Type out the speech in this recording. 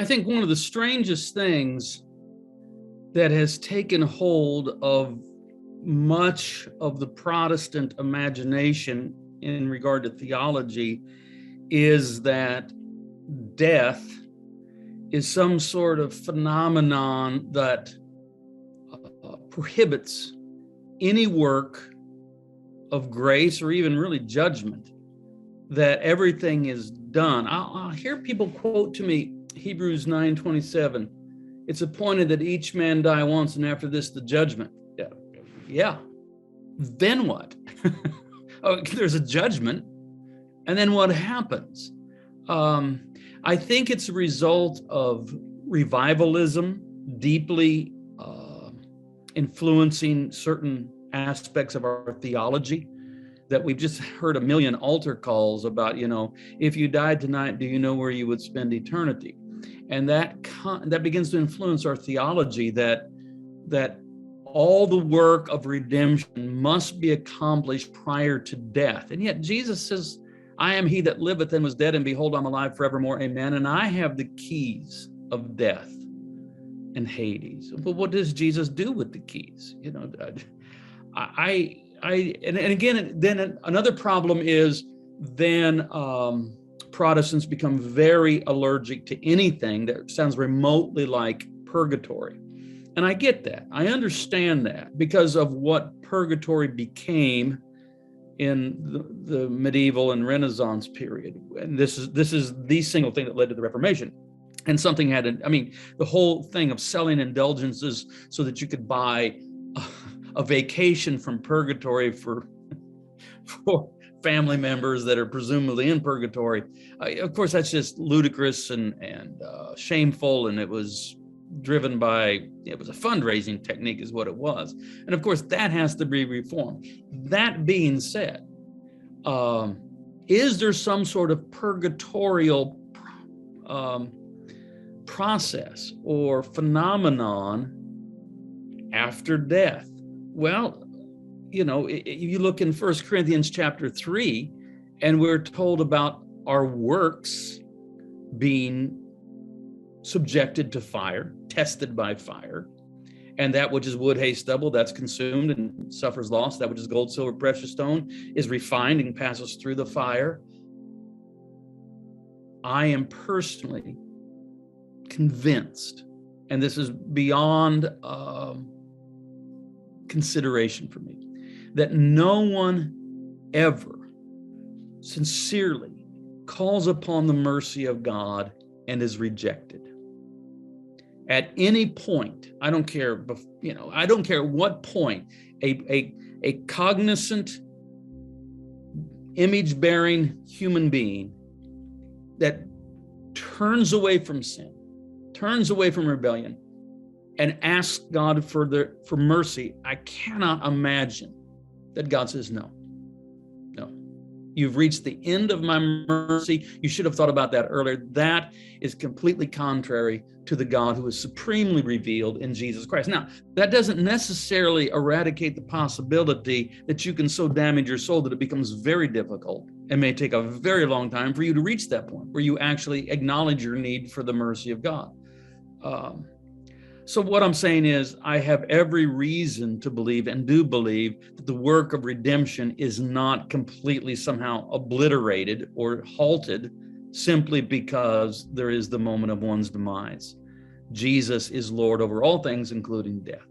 I think one of the strangest things that has taken hold of much of the Protestant imagination in regard to theology is that death is some sort of phenomenon that prohibits any work of grace or even really judgment, that everything is done. I'll hear people quote to me Hebrews 9:27. It's appointed that each man die once, and after this, the judgment. Yeah. Then what? Oh, there's a judgment. And then what happens? I think it's a result of revivalism deeply influencing certain aspects of our theology, that we've just heard a million altar calls about, if you died tonight, do you know where you would spend eternity? And that begins to influence our theology, that all the work of redemption must be accomplished prior to death. And yet Jesus says, I am he that liveth and was dead, and behold, I'm alive forevermore. Amen. And I have the keys of death and Hades. But what does Jesus do with the keys? And again, then another problem is then Protestants become very allergic to anything that sounds remotely like purgatory. And I get that. I understand that because of what purgatory became in the medieval and Renaissance period. And this is the single thing that led to the Reformation. And something the whole thing of selling indulgences so that you could buy a vacation from purgatory for family members that are presumably in purgatory. Of course, that's just ludicrous and shameful, and it was driven by, it was a fundraising technique is what it was. And of course, that has to be reformed. That being said, is there some sort of purgatorial process or phenomenon after death? Well, you look in 1 Corinthians chapter 3, and we're told about our works being subjected to fire, tested by fire, and that which is wood, hay, stubble, that's consumed and suffers loss. That which is gold, silver, precious stone is refined and passes through the fire. I am personally convinced, and this is beyond consideration for me, that no one ever sincerely calls upon the mercy of God and is rejected. At any point, I don't care what point, a cognizant, image-bearing human being that turns away from sin, turns away from rebellion, and asks God for mercy, I cannot imagine that God says, no. You've reached the end of my mercy. You should have thought about that earlier. That is completely contrary to the God who is supremely revealed in Jesus Christ. Now, that doesn't necessarily eradicate the possibility that you can so damage your soul that it becomes very difficult and may take a very long time for you to reach that point where you actually acknowledge your need for the mercy of God. So what I'm saying is, I have every reason to believe, and do believe, that the work of redemption is not completely somehow obliterated or halted simply because there is the moment of one's demise. Jesus is Lord over all things, including death.